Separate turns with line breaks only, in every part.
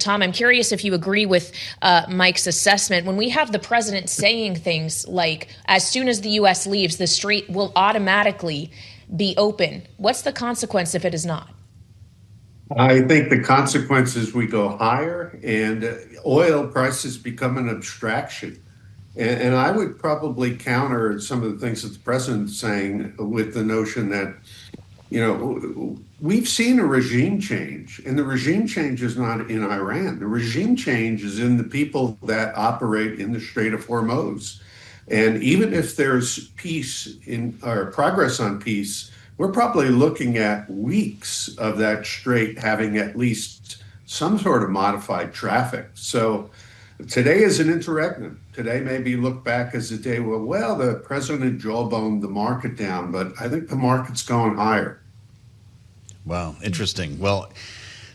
Tom, I'm curious if you agree with Mike's assessment. When we have the president saying things like, as soon as the U.S. leaves, the strait will automatically be open, what's the consequence if it is not?
I think the consequence is we go higher and oil prices become an abstraction. And I would probably counter some of the things that the president's saying with the notion that, we've seen a regime change, and the regime change is not in Iran. The regime change is in the people that operate in the Strait of Hormuz. And even if there's peace or progress on peace, we're probably looking at weeks of that strait having at least some sort of modified traffic. So today is an interregnum. Today may be looked back as a day where, well, the president jawboned the market down, but I think the market's going higher.
Wow, interesting. Well,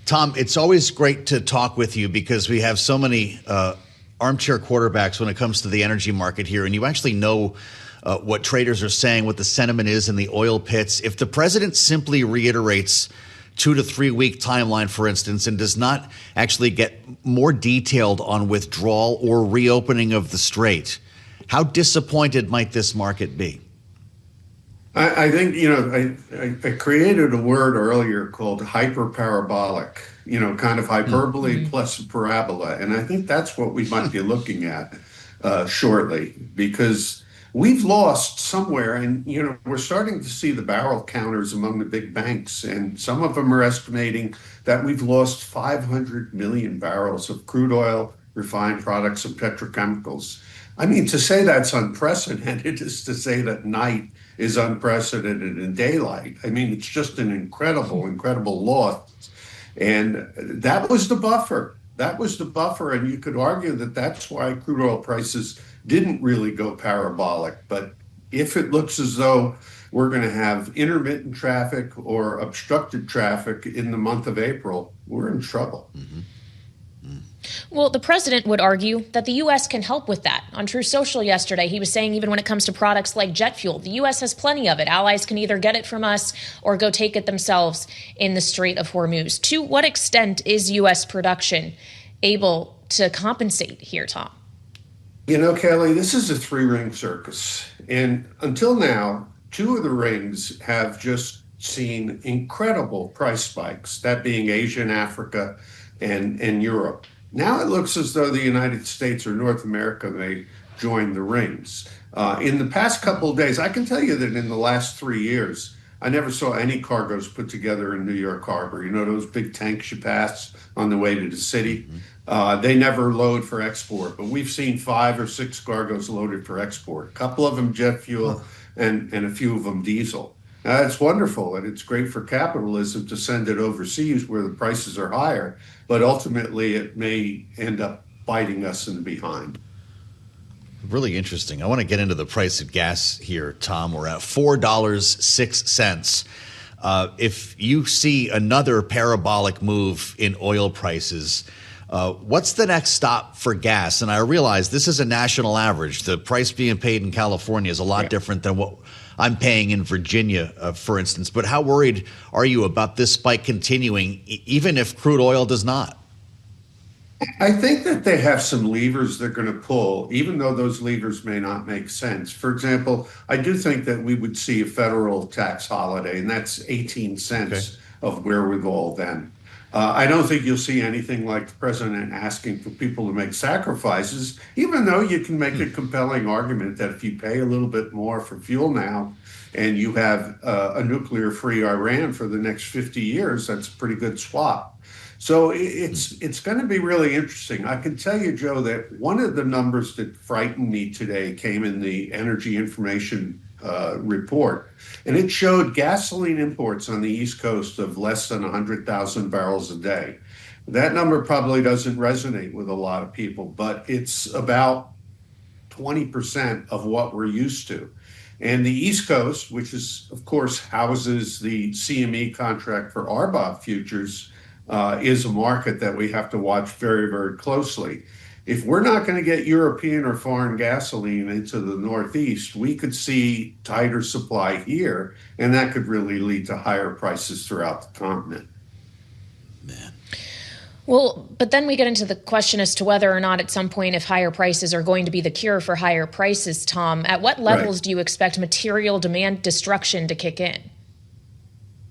Tom, it's always great to talk with you because we have so many armchair quarterbacks when it comes to the energy market here, and you actually know what traders are saying, what the sentiment is in the oil pits. If the president simply reiterates 2 to 3 week timeline, for instance, and does not actually get more detailed on withdrawal or reopening of the strait, how disappointed might this market be?
I think, I created a word earlier called hyperparabolic, kind of hyperbole plus parabola. And I think that's what we might be looking at shortly, because we've lost somewhere. And, we're starting to see the barrel counters among the big banks. And some of them are estimating that we've lost 500 million barrels of crude oil, refined products, and petrochemicals. I mean, to say that's unprecedented is to say that night is unprecedented in daylight. I mean, it's just an incredible, incredible loss. And that was the buffer. That was the buffer. And you could argue that that's why crude oil prices didn't really go parabolic. But if it looks as though we're going to have intermittent traffic or obstructed traffic in the month of April, we're in trouble.
Mm-hmm.
Well, the president would argue that the U.S. can help with that. On True Social yesterday, he was saying even when it comes to products like jet fuel, the U.S. has plenty of it. Allies can either get it from us or go take it themselves in the Strait of Hormuz. To what extent is U.S. production able to compensate here, Tom?
Kelly, this is a three-ring circus. And until now, 2 of the rings have just seen incredible price spikes, that being Asia and Africa and Europe. Now it looks as though the United States or North America may join the rings. In the past couple of days, I can tell you that in the last 3 years, I never saw any cargoes put together in New York Harbor. Those big tanks you pass on the way to the city? They never load for export, but we've seen 5 or 6 cargoes loaded for export. A couple of them jet fuel and a few of them diesel. It's wonderful, and it's great for capitalism to send it overseas where the prices are higher, but ultimately it may end up biting us in the behind.
Really interesting. I want to get into the price of gas here, Tom. We're at $4.06. If you see another parabolic move in oil prices, what's the next stop for gas? And I realize this is a national average. The price being paid in California is a lot different than what I'm paying in Virginia, for instance. But how worried are you about this spike continuing, even if crude oil does not?
I think that they have some levers they're going to pull, even though those levers may not make sense. For example, I do think that we would see a federal tax holiday, and that's 18 cents of wherewithal then. I don't think you'll see anything like the president asking for people to make sacrifices, even though you can make a compelling argument that if you pay a little bit more for fuel now and you have a nuclear-free Iran for the next 50 years, that's a pretty good swap. So it's going to be really interesting. I can tell you, Joe, that one of the numbers that frightened me today came in the Energy Information report, and it showed gasoline imports on the East Coast of less than 100,000 barrels a day. That number probably doesn't resonate with a lot of people, but it's about 20% of what we're used to. And the East Coast, which is, of course, houses the CME contract for RBOB futures, is a market that we have to watch very, very closely. If we're not going to get European or foreign gasoline into the Northeast, we could see tighter supply here, and that could really lead to higher prices throughout the continent.
Man.
Well, but then we get into the question as to whether or not at some point, if higher prices are going to be the cure for higher prices, Tom, at what levels do you expect material demand destruction to kick in?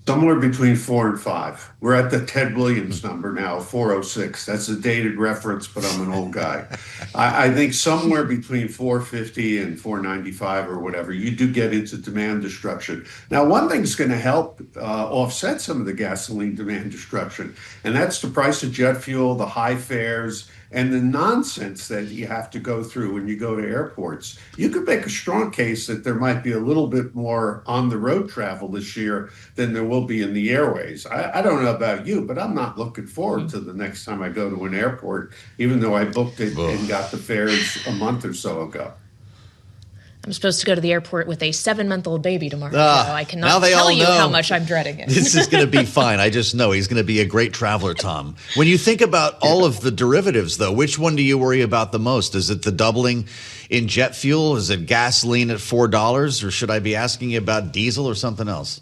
Somewhere between 4 and 5. We're at the Ted Williams number now, 406. That's a dated reference, but I'm an old guy. I think somewhere between 450 and 495 or whatever, you do get into demand destruction. Now, one thing's going to help offset some of the gasoline demand destruction, and that's the price of jet fuel, the high fares, and the nonsense that you have to go through when you go to airports. You could make a strong case that there might be a little bit more on the road travel this year than there will be in the airways. I don't know about you, but I'm not looking forward to the next time I go to an airport, even though I booked it and got the fares a month or so ago.
I'm supposed to go to the airport with a 7-month-old baby tomorrow. So I cannot tell you how much I'm dreading it.
This is going to be fine. I just know he's going to be a great traveler, Tom. When you think about all of the derivatives, though, which one do you worry about the most? Is it the doubling in jet fuel? Is it gasoline at $4? Or should I be asking you about diesel or something else?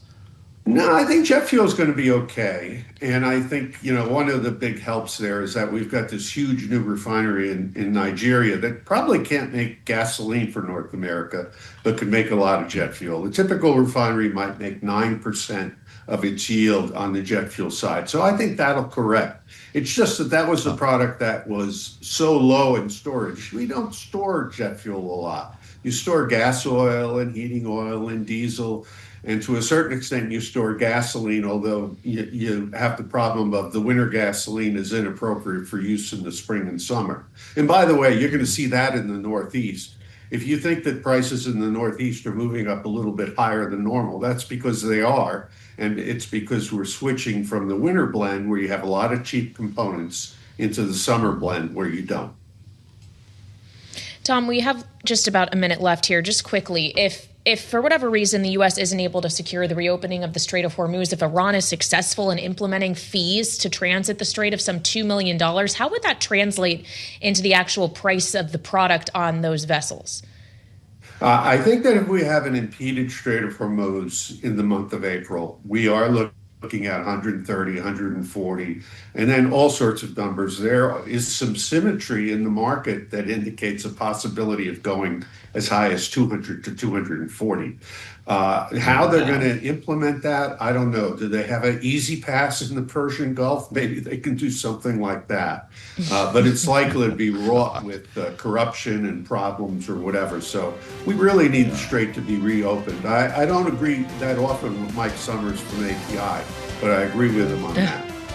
No, I think jet fuel is going to be okay. And I think, one of the big helps there is that we've got this huge new refinery in Nigeria that probably can't make gasoline for North America, but could make a lot of jet fuel. The typical refinery might make 9% of its yield on the jet fuel side. So I think that'll correct. It's just that was a product that was so low in storage. We don't store jet fuel a lot. You store gas oil and heating oil and diesel. And to a certain extent, you store gasoline, although you have the problem of the winter gasoline is inappropriate for use in the spring and summer. And by the way, you're going to see that in the Northeast. If you think that prices in the Northeast are moving up a little bit higher than normal, that's because they are. And it's because we're switching from the winter blend, where you have a lot of cheap components, into the summer blend, where you don't.
Tom, we have just about a minute left here. Just quickly, if for whatever reason the U.S. isn't able to secure the reopening of the Strait of Hormuz, if Iran is successful in implementing fees to transit the Strait of some $2 million, how would that translate into the actual price of the product on those vessels?
I think that if we have an impeded Strait of Hormuz in the month of April, we are looking at 130, 140, and then all sorts of numbers. There is some symmetry in the market that indicates a possibility of going as high as 200 to 240. How they're going to implement that, I don't know. Do they have an easy pass in the Persian Gulf? Maybe they can do something like that. But it's likely to be wrought with corruption and problems or whatever. So we really need the Strait to be reopened. I don't agree that often with Mike Summers from API, but I agree with him on that.